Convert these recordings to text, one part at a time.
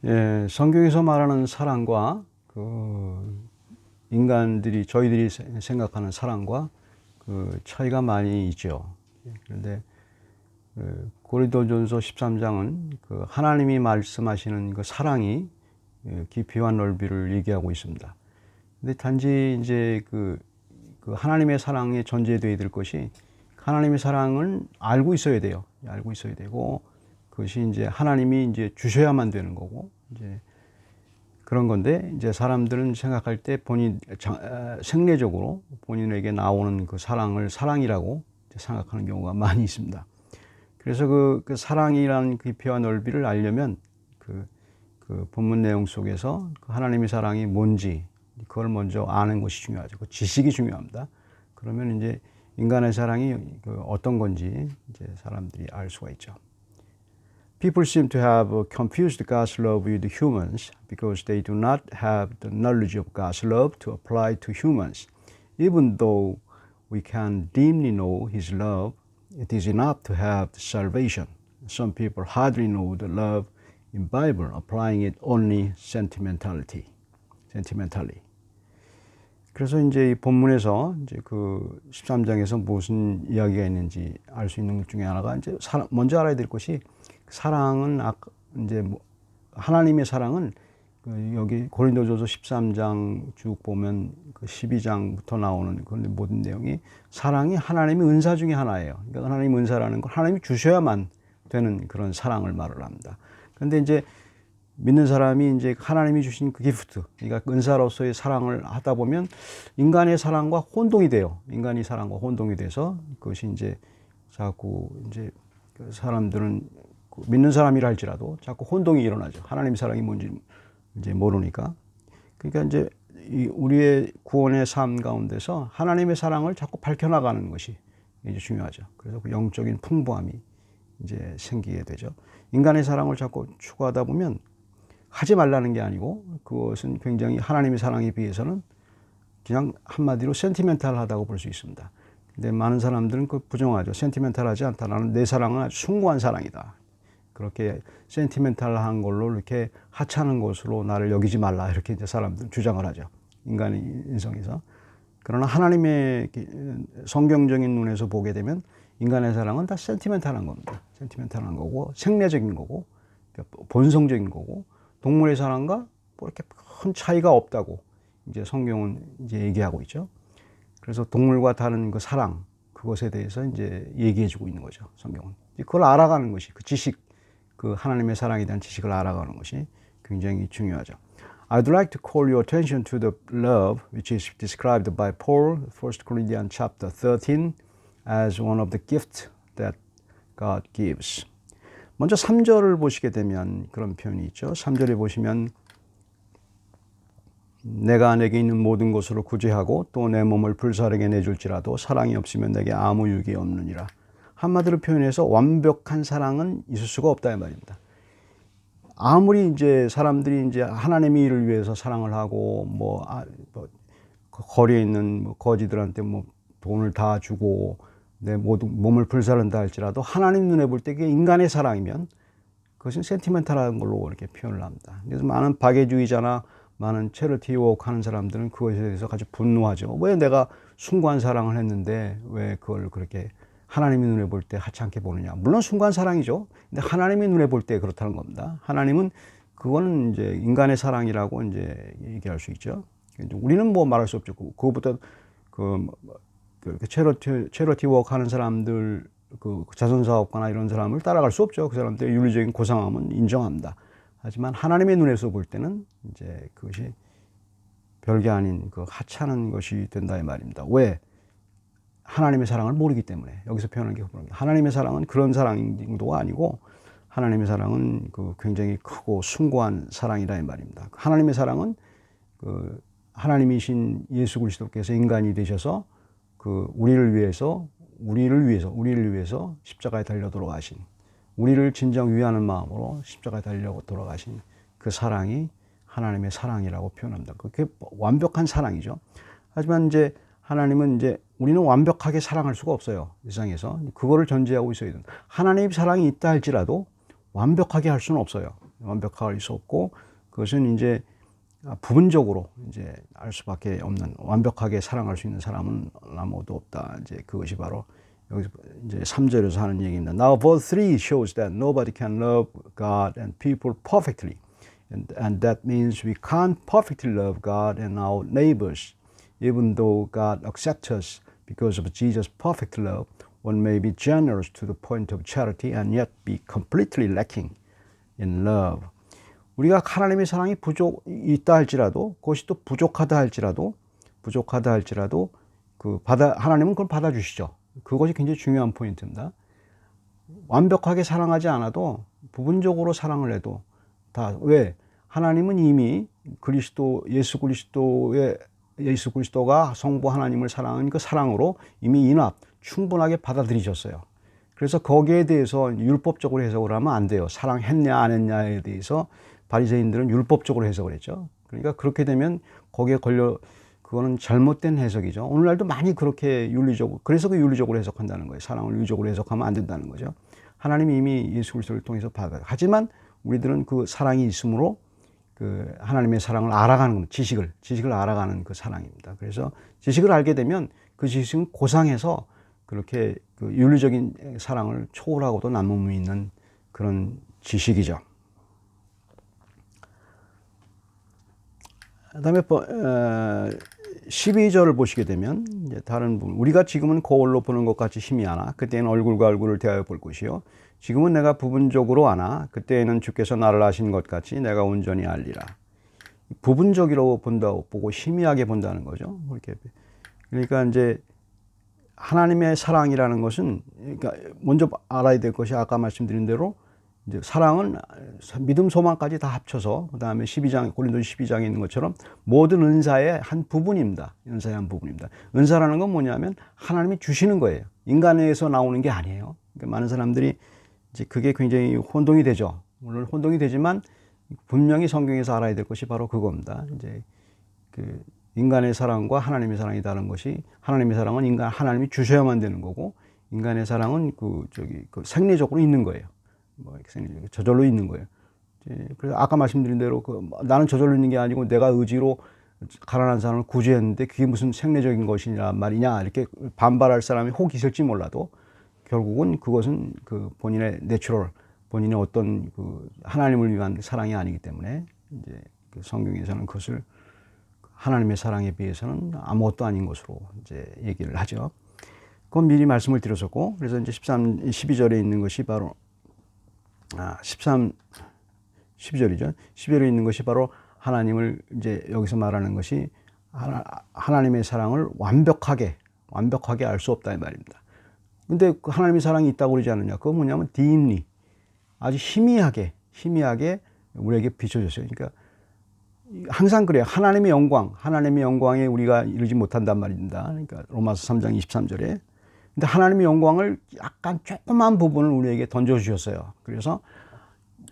예, 성경에서 말하는 사랑과 인간들이 저희들이 생각하는 사랑과 차이가 많이 있죠. 그런데 고린도전서 13장은 하나님이 말씀하시는 사랑이 깊이와 넓이를 얘기하고 있습니다. 근데 단지 이제 하나님의 사랑에 전제되어야 될 것이 하나님의 사랑은 알고 있어야 돼요. 알고 있어야 되고 그것이 이제 하나님이 이제 주셔야만 되는 거고 이제 그런 건데 이제 사람들은 생각할 때 생리적으로 본인에게 나오는 그 사랑을 사랑이라고 생각하는 경우가 많이 있습니다. 그래서 그 사랑이라는 깊이와 넓이를 알려면 그 본문 내용 속에서 하나님의 사랑이 뭔지 그걸 먼저 아는 것이 중요하죠. 그 지식이 중요합니다. 그러면 이제 인간의 사랑이 어떤 건지 이제 사람들이 알 수가 있죠. People seem to have confused God's love with humans because they do not have the knowledge of God's love to apply to humans. Even though we can dimly know His love, it is enough to have salvation. Some people hardly know the love in Bible, applying it only sentimentally. 그래서 이제 이 본문에서 이제 13장에서 무슨 이야기가 있는지 알 수 있는 것 중에 하나가 이제 먼저 알아야 될 것이 사랑은 이제 하나님의 사랑은 여기 고린도전서 13장 쭉 보면 12장부터 나오는 그 모든 내용이 사랑이 하나님의 은사 중에 하나예요. 그러니까 하나님의 은사라는 건 하나님이 주셔야만 되는 그런 사랑을 말을 합니다. 그런데 이제 믿는 사람이 이제 하나님이 주신 그 기프트, 그러니까 은사로서의 사랑을 하다 보면 인간의 사랑과 혼동이 돼요. 인간이 사랑과 혼동이 돼서 그것이 이제 자꾸 이제 사람들은 믿는 사람이라 할지라도 자꾸 혼동이 일어나죠. 하나님의 사랑이 뭔지 이제 모르니까. 그러니까 이제 우리의 구원의 삶 가운데서 하나님의 사랑을 자꾸 밝혀나가는 것이 이제 중요하죠. 그래서 그 영적인 풍부함이 이제 생기게 되죠. 인간의 사랑을 자꾸 추구하다 보면 하지 말라는 게 아니고 그것은 굉장히 하나님의 사랑에 비해서는 그냥 한마디로 센티멘탈하다고 볼 수 있습니다. 근데 많은 사람들은 부정하죠. 센티멘탈하지 않다. 나는 내 사랑은 아주 숭고한 사랑이다. 그렇게 센티멘탈한 걸로 이렇게 하찮은 것으로 나를 여기지 말라. 이렇게 이제 사람들은 주장을 하죠. 인간의 인성에서. 그러나 하나님의 성경적인 눈에서 보게 되면 인간의 사랑은 다 센티멘탈한 겁니다. 센티멘탈한 거고 생리적인 거고 본성적인 거고 동물의 사랑과 뭐 이렇게 큰 차이가 없다고 이제 성경은 이제 얘기하고 있죠. 그래서 동물과 다른 그 사랑, 그것에 대해서 이제 얘기해주고 있는 거죠. 성경은. 그걸 알아가는 것이 그 지식, 그 하나님의 사랑에 대한 지식을 알아가는 것이 굉장히 중요하죠. I'd like to call your attention to the love which is described by Paul, 1 Corinthians chapter 13, as one of the gifts that God gives. 먼저 3절을 보시게 되면 그런 표현이 있죠. 3절에 보시면 내가 내게 있는 모든 것으로 구제하고 또 내 몸을 불사르게 내줄지라도 사랑이 없으면 내게 아무 유익이 없느니라. 한마디로 표현해서 완벽한 사랑은 있을 수가 없다 이 말입니다. 아무리 이제 사람들이 이제 하나님의 일을 위해서 사랑을 하고 거리에 있는 거지들한테 돈을 다 주고 내 모든 몸을 불사른다 할지라도 하나님 눈에 볼 때 그게 인간의 사랑이면 그것은 센티멘탈한 걸로 이렇게 표현을 합니다. 그래서 많은 박애주의자나 많은 체리티 워크 하는 사람들은 그것에 대해서 아주 분노하죠. 왜 내가 숭고한 사랑을 했는데 왜 그걸 그렇게 하나님의 눈에 볼 때 하찮게 보느냐. 물론 숭고한 사랑이죠. 근데 하나님의 눈에 볼 때 그렇다는 겁니다. 하나님은 그거는 이제 인간의 사랑이라고 이제 얘기할 수 있죠. 우리는 뭐 말할 수 없죠. 그거보다 체리티 워크 하는 사람들, 자선사업가나 이런 사람을 따라갈 수 없죠. 그 사람들의 윤리적인 고상함은 인정합니다. 하지만 하나님의 눈에서 볼 때는 이제 그것이 별게 아닌 하찮은 것이 된다 이 말입니다. 왜? 하나님의 사랑을 모르기 때문에. 여기서 표현한 게 그겁니다. 하나님의 사랑은 그런 사랑 정도가 아니고 하나님의 사랑은 굉장히 크고 숭고한 사랑이다 이 말입니다. 하나님의 사랑은 하나님이신 예수 그리스도께서 인간이 되셔서 우리를 위해서 십자가에 달려 돌아가신, 우리를 진정 위하는 마음으로 십자가에 달려 돌아가신 그 사랑이 하나님의 사랑이라고 표현합니다. 그게 완벽한 사랑이죠. 하지만 이제 하나님은 이제 우리는 완벽하게 사랑할 수가 없어요. 이 세상에서. 그거를 전제하고 있어야 된다. 하나님의 사랑이 있다 할지라도 완벽하게 할 수는 없어요. 완벽할 수 없고, 그것은 이제 부분적으로 이제 알 수밖에 없는, 완벽하게 사랑할 수 있는 사람은 아무도 없다. 이제 그것이 바로 여기서 이제 3절에서 하는 얘기입니다. Now verse 3 shows that nobody can love God and people perfectly. And that means we can't perfectly love God and our neighbors. Even though God accepts us because of Jesus' perfect love, one may be generous to the point of charity and yet be completely lacking in love. 우리가 하나님의 사랑이 있다 할지라도, 그것이 또 부족하다 할지라도 하나님은 그걸 받아주시죠. 그것이 굉장히 중요한 포인트입니다. 완벽하게 사랑하지 않아도 부분적으로 사랑을 해도 왜? 하나님은 이미 예수 그리스도가 성부 하나님을 사랑한 그 사랑으로 이미 충분하게 받아들이셨어요. 그래서 거기에 대해서 율법적으로 해석을 하면 안 돼요. 사랑했냐 안 했냐에 대해서 바리새인들은 율법적으로 해석을 했죠. 그러니까 그렇게 되면 거기에 그거는 잘못된 해석이죠. 오늘날도 많이 그렇게 그래서 윤리적으로 해석한다는 거예요. 사랑을 윤리적으로 해석하면 안 된다는 거죠. 하나님이 이미 예수 그리스도를 통해서 하지만 우리들은 그 사랑이 있으므로 그 하나님의 사랑을 알아가는 겁니다. 지식을 알아가는 그 사랑입니다. 그래서 지식을 알게 되면 그 지식은 고상해서 그렇게 그 윤리적인 사랑을 초월하고도 남음이 있는 그런 지식이죠. 그다음에 12절을 보시게 되면 이제 다른 부분, 우리가 지금은 거울로 보는 것 같이 희미하나 그때는 얼굴과 얼굴을 대하여 볼 것이요 지금은 내가 부분적으로 아나 그때에는 주께서 나를 아신 것 같이 내가 온전히 알리라. 부분적으로 보고 희미하게 본다는 거죠. 그러니까 이제 하나님의 사랑이라는 것은, 그러니까 먼저 알아야 될 것이 아까 말씀드린 대로 이제 사랑은 믿음, 소망까지 다 합쳐서 그다음에 고린도서 12장에 있는 것처럼 모든 은사의 한 부분입니다. 은사라는 건 뭐냐면 하나님이 주시는 거예요. 인간에서 나오는 게 아니에요. 그러니까 많은 사람들이 이제 그게 굉장히 혼동이 되죠. 물론 혼동이 되지만 분명히 성경에서 알아야 될 것이 바로 그겁니다. 이제 그 인간의 사랑과 하나님의 사랑이 다른 것이, 하나님의 사랑은 하나님이 주셔야만 되는 거고, 인간의 사랑은 그 생리적으로 있는 거예요. 저절로 있는 거예요. 그래서 아까 말씀드린 대로 나는 저절로 있는 게 아니고 내가 의지로 가난한 사람을 구제했는데 그게 무슨 생리적인 것이냐 말이냐 이렇게 반발할 사람이 혹 있을지 몰라도 결국은 그것은 그 본인의 본인의 어떤 그 하나님을 위한 사랑이 아니기 때문에 이제 그 성경에서는 그것을 하나님의 사랑에 비해서는 아무것도 아닌 것으로 이제 얘기를 하죠. 그건 미리 말씀을 드렸었고, 그래서 이제 12절에 있는 것이 바로 12절이죠. 12절에 있는 것이 바로 하나님을 이제 여기서 말하는 것이 하나님의 사랑을 완벽하게 알 수 없다 이 말입니다. 근데 그 하나님의 사랑이 있다고 그러지 않느냐? 그건 뭐냐면 deeply, 아주 희미하게 우리에게 비춰졌어요. 그러니까 항상 그래요. 하나님의 영광에 우리가 이르지 못한단 말입니다. 그러니까 로마서 3장 23절에. 근데 하나님의 영광을 약간 조그만 부분을 우리에게 던져주셨어요. 그래서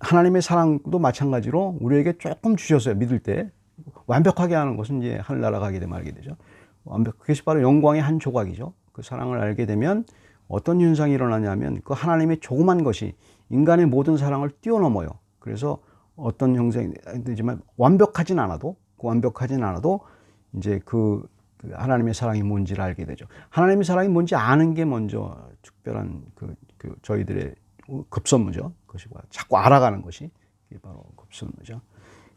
하나님의 사랑도 마찬가지로 우리에게 조금 주셨어요. 믿을 때. 완벽하게 하는 것은 이제 하늘나라 가게 되면 알게 되죠. 그것이 바로 영광의 한 조각이죠. 그 사랑을 알게 되면 어떤 현상이 일어나냐면 그 하나님의 조그만 것이 인간의 모든 사랑을 뛰어넘어요. 그래서 어떤 형상이 되지만 완벽하진 않아도 이제 그 하나님의 사랑이 뭔지를 알게 되죠. 하나님의 사랑이 뭔지 아는 게 먼저 특별한 저희들의 급선무죠. 그것이 자꾸 알아가는 것이 바로 급선무죠.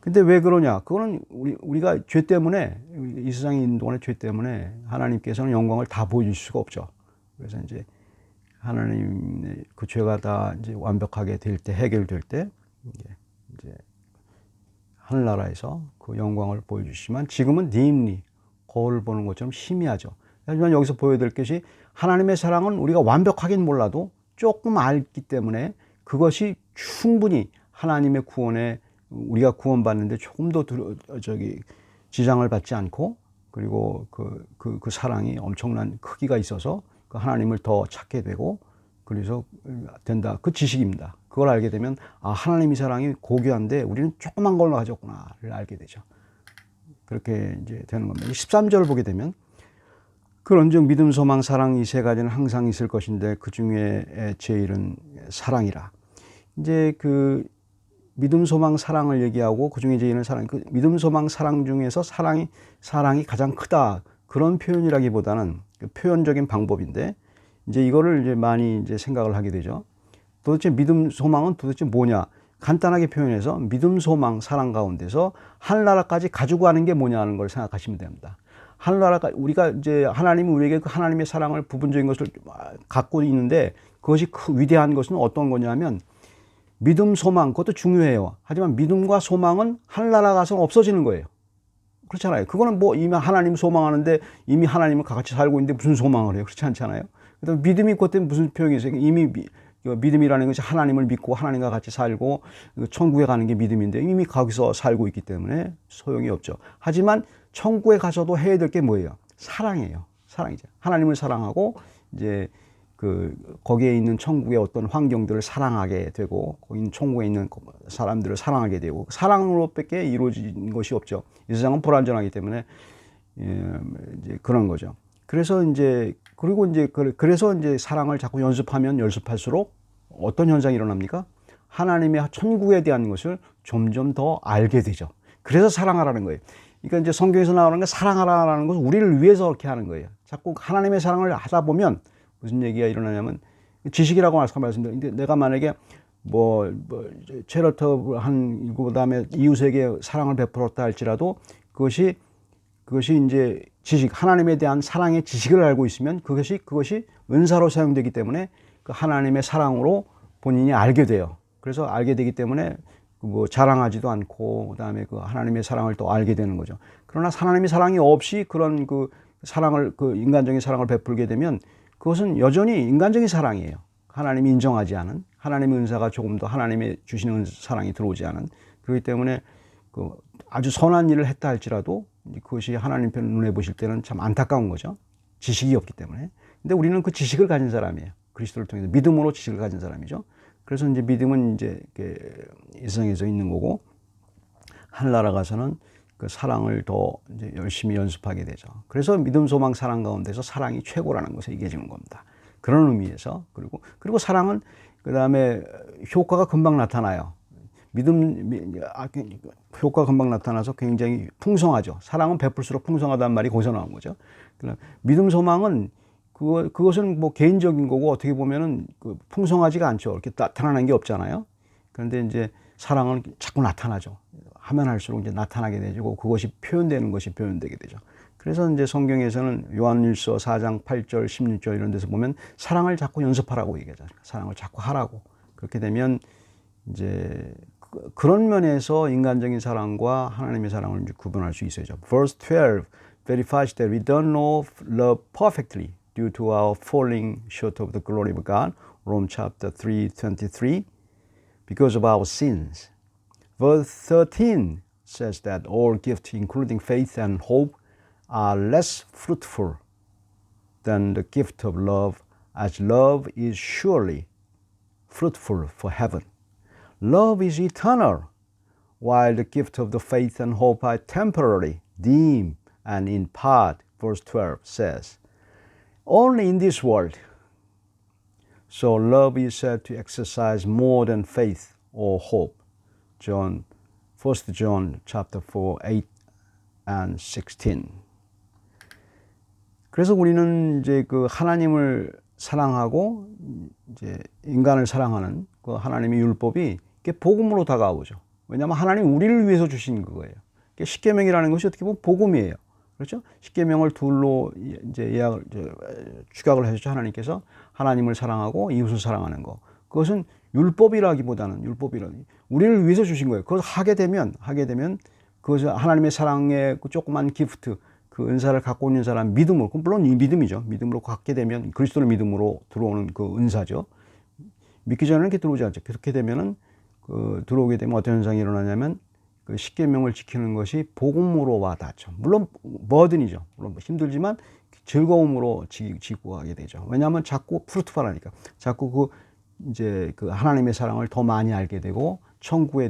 근데 왜 그러냐? 그거는 우리가 죄 때문에, 이 세상에 있는 동안의 죄 때문에 하나님께서는 영광을 다 보여줄 수가 없죠. 그래서 이제 하나님의 그 죄가 다 이제 완벽하게 될 때, 해결될 때, 이제 하늘나라에서 그 영광을 보여주시지만 지금은 dimly, 거울을 보는 것처럼 희미하죠. 하지만 여기서 보여드릴 것이 하나님의 사랑은 우리가 완벽하긴 몰라도 조금 알기 때문에 그것이 충분히 하나님의 구원에 우리가 구원받는데 조금 더 지장을 받지 않고, 그리고 그 사랑이 엄청난 크기가 있어서 그 하나님을 더 찾게 되고 그래서 된다. 그 지식입니다. 그걸 알게 되면 하나님의 사랑이 고귀한데 우리는 조그만 걸로 가졌구나를 알게 되죠. 그렇게 이제 되는 겁니다. 13절을 보게 되면 그런즉 믿음, 소망, 사랑 이 세 가지는 항상 있을 것인데 그 중에 제일은 사랑이라. 이제 믿음, 소망, 사랑을 얘기하고 그 중에 제일은 사랑. 그 믿음, 소망, 사랑 중에서 사랑이 가장 크다. 그런 표현이라기보다는 그 표현적인 방법인데 이제 이거를 이제 많이 이제 생각을 하게 되죠. 도대체 믿음, 소망은 도대체 뭐냐? 간단하게 표현해서 믿음, 소망, 사랑 가운데서 하늘나라까지 가지고 가는 게 뭐냐는 걸 생각하시면 됩니다. 하늘나라까지 우리가 이제 하나님이 우리에게 그 하나님의 사랑을 부분적인 것을 갖고 있는데 그것이 위대한 것은 어떤 거냐면 믿음, 소망 그것도 중요해요. 하지만 믿음과 소망은 하늘나라 가서는 없어지는 거예요. 그렇잖아요. 그거는 뭐 이미 하나님 소망하는데 이미 하나님을 같이 살고 있는데 무슨 소망을 해요? 그렇지 않잖아요. 그다음 믿음이 그것 때문에 무슨 표현이 있어요? 이미 믿음이라는 것이 하나님을 믿고 하나님과 같이 살고 천국에 가는 게 믿음인데 이미 거기서 살고 있기 때문에 소용이 없죠. 하지만 천국에 가서도 해야 될 게 뭐예요? 사랑이에요. 사랑이죠. 하나님을 사랑하고 이제 거기에 있는 천국의 어떤 환경들을 사랑하게 되고 거기 있는 천국에 있는 사람들을 사랑하게 되고 사랑으로밖에 이루어진 것이 없죠. 이 세상은 불완전하기 때문에 이제 그런 거죠. 그래서 이제 그리고 이제 그래서 이제 사랑을 자꾸 연습하면 연습할수록 어떤 현상이 일어납니까? 하나님의 천국에 대한 것을 점점 더 알게 되죠. 그래서 사랑하라는 거예요. 그러니까 이제 성경에서 나오는 게 사랑하라는 것은 우리를 위해서 그렇게 하는 거예요. 자꾸 하나님의 사랑을 하다 보면 무슨 얘기가 일어나냐면 지식이라고 말씀드렸는데 내가 만약에 체러터 한 그다음에 이웃에게 사랑을 베풀었다 할지라도 그것이 이제 지식, 하나님에 대한 사랑의 지식을 알고 있으면 그것이 은사로 사용되기 때문에 그 하나님의 사랑으로 본인이 알게 돼요. 그래서 알게 되기 때문에 자랑하지도 않고 그다음에 그 하나님의 사랑을 또 알게 되는 거죠. 그러나 하나님의 사랑이 없이 그런 사랑을 인간적인 사랑을 베풀게 되면 그것은 여전히 인간적인 사랑이에요. 하나님이 인정하지 않은 하나님의 은사가 조금 더 하나님의 주시는 사랑이 들어오지 않은 그렇기 때문에 아주 선한 일을 했다 할지라도 그것이 하나님 눈에 보실 때는 참 안타까운 거죠. 지식이 없기 때문에. 근데 우리는 그 지식을 가진 사람이에요. 그리스도를 통해서 믿음으로 지식을 가진 사람이죠. 그래서 이제 믿음은 이제 이 세상에서 있는 거고 하늘나라 가서는 그 사랑을 더 이제 열심히 연습하게 되죠. 그래서 믿음, 소망, 사랑 가운데서 사랑이 최고라는 것을 얘기해 주는 겁니다. 그런 의미에서 그리고 사랑은 그 다음에 효과가 금방 나타나요. 효과가 금방 나타나서 굉장히 풍성하죠. 사랑은 베풀수록 풍성하다는 말이 거기서 나온 거죠. 믿음, 소망은 그것은 뭐 개인적인 거고 어떻게 보면은 풍성하지가 않죠. 이렇게 나타나는 게 없잖아요. 그런데 이제 사랑은 자꾸 나타나죠. 하면 할수록 이제 나타나게 되고 그것이 표현되는 것이 표현되게 되죠. 그래서 이제 성경에서는 요한일서 4장 8절, 16절 이런 데서 보면 사랑을 자꾸 연습하라고 얘기하잖아요. 사랑을 자꾸 하라고. 그렇게 되면 이제 그런 면에서 인간적인 사랑과 하나님의 사랑을 이제 구분할 수 있어야죠. Verse 12 verifies that we don't know love perfectly due to our falling short of the glory of God. Romans chapter 3:23 because of our sins. Verse 13 says that all gifts, including faith and hope, are less fruitful than the gift of love, as love is surely fruitful for heaven. Love is eternal, while the gift of the faith and hope are temporary, dim, and in part, verse 12 says, only in this world. So love is said to exercise more than faith or hope. 1 John chapter 4, 8 and 16. 그래서 우리는 이제 하나님을 사랑하고 이제 인간을 사랑하는 그 하나님의 율법이 복음으로 다가오죠. 왜냐하면 하나님 우리를 위해서 주신 그거예요. 십계명이라는 것이 어떻게 보면 복음이에요. 그렇죠? 십계명을 둘로 이제 축약을 해주죠. 하나님께서 하나님을 사랑하고 이웃을 사랑하는 거. 그것은 율법이라기보다는 우리를 위해서 주신 거예요. 그걸 하게 되면 그것은 하나님의 사랑의 그 조그만 기프트, 그 은사를 갖고 있는 사람 믿음으로, 물론 이 믿음이죠. 믿음으로 갖게 되면 그리스도를 믿음으로 들어오는 그 은사죠. 믿기 전에는 이렇게 들어오지 않죠. 그렇게 되면은 들어오게 되면 어떤 현상이 일어나냐면 그 십계명을 지키는 것이 복음으로 와 닿죠. 물론 버든이죠. 물론 힘들지만 즐거움으로 지고 가게 되죠. 왜냐하면 자꾸 프루트풀하니까 자꾸 이제 하나님의 사랑을 더 많이 알게 되고 천국에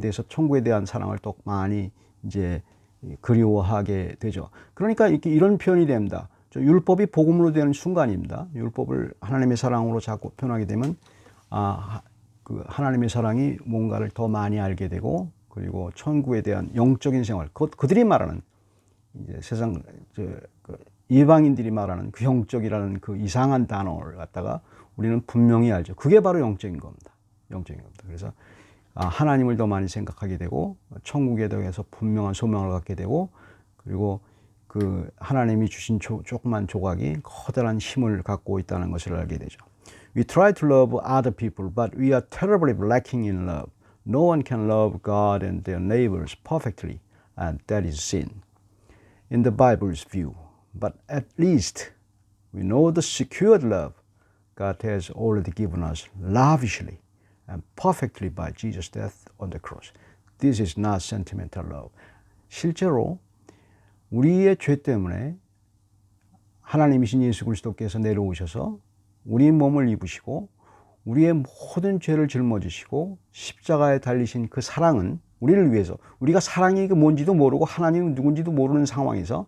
대한 사랑을 더 많이 이제 그리워하게 되죠. 그러니까 이런 표현이 됩니다. 율법이 복음으로 되는 순간입니다. 율법을 하나님의 사랑으로 자꾸 표현하게 되면 그 하나님의 사랑이 뭔가를 더 많이 알게 되고, 그리고 천국에 대한 영적인 생활, 그들이 말하는 이제 세상 그 이방인들이 말하는 그 영적이라는 그 이상한 단어를 갖다가 우리는 분명히 알죠. 그게 바로 영적인 겁니다. 영적인 겁니다. 그래서 하나님을 더 많이 생각하게 되고, 천국에 대해서 분명한 소망을 갖게 되고, 그리고 그 하나님이 주신 조그만 조각이 커다란 힘을 갖고 있다는 것을 알게 되죠. We try to love other people, but we are terribly lacking in love. No one can love God and their neighbors perfectly, and that is sin. In the Bible's view, but at least we know the secured love God has already given us lavishly and perfectly by Jesus' death on the cross. This is not sentimental love. 실제로 우리의 죄 때문에 하나님이신 예수 그리스도께서 내려오셔서 우리 몸을 입으시고 우리의 모든 죄를 짊어지시고 십자가에 달리신 그 사랑은 우리를 위해서, 우리가 사랑이 뭔지도 모르고 하나님이 누군지도 모르는 상황에서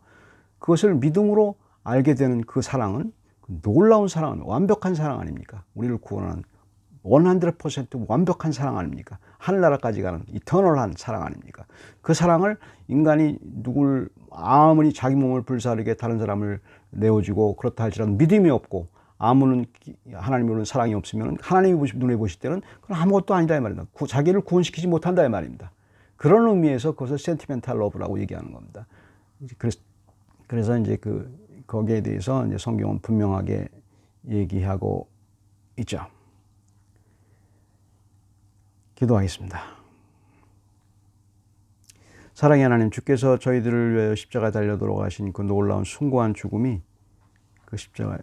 그것을 믿음으로 알게 되는 그 사랑은 놀라운 사랑, 완벽한 사랑 아닙니까? 우리를 구원하는 100% 완벽한 사랑 아닙니까? 하늘나라까지 가는 이터널한 사랑 아닙니까? 그 사랑을 인간이 누굴 아무리 자기 몸을 불사르게 다른 사람을 내어주고 그렇다 할지라도 믿음이 없고 아무는 하나님이 오는 사랑이 없으면 하나님이 눈에 보실 때는 그건 아무것도 아니다 이 말입니다. 자기를 구원시키지 못한다 이 말입니다. 그런 의미에서 그것을 센티멘탈 러브라고 얘기하는 겁니다. 그래서 이제 거기에 대해서 이제 성경은 분명하게 얘기하고 있죠. 기도하겠습니다. 사랑의 하나님, 주께서 저희들을 위하여 십자가에 달려 돌아가신 그 놀라운 숭고한 죽음이 그 십자가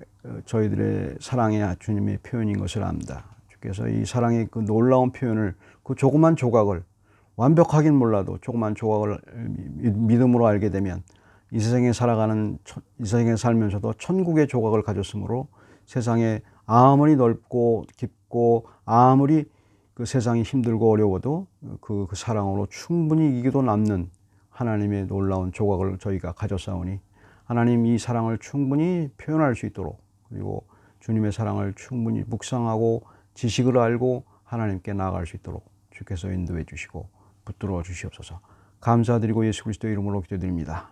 저희들의 사랑의 주님의 표현인 것을 압니다. 주께서 이 사랑의 그 놀라운 표현을, 그 조그만 조각을, 완벽하긴 몰라도 조그만 조각을 믿음으로 알게 되면 이 세상에 살면서도 천국의 조각을 가졌으므로 세상에 아무리 넓고 깊고 아무리 그 세상이 힘들고 어려워도 그 사랑으로 충분히 이기도 남는 하나님의 놀라운 조각을 저희가 가졌사오니 하나님, 이 사랑을 충분히 표현할 수 있도록, 그리고 주님의 사랑을 충분히 묵상하고 지식을 알고 하나님께 나아갈 수 있도록 주께서 인도해 주시고 붙들어 주시옵소서. 감사드리고 예수 그리스도의 이름으로 기도드립니다.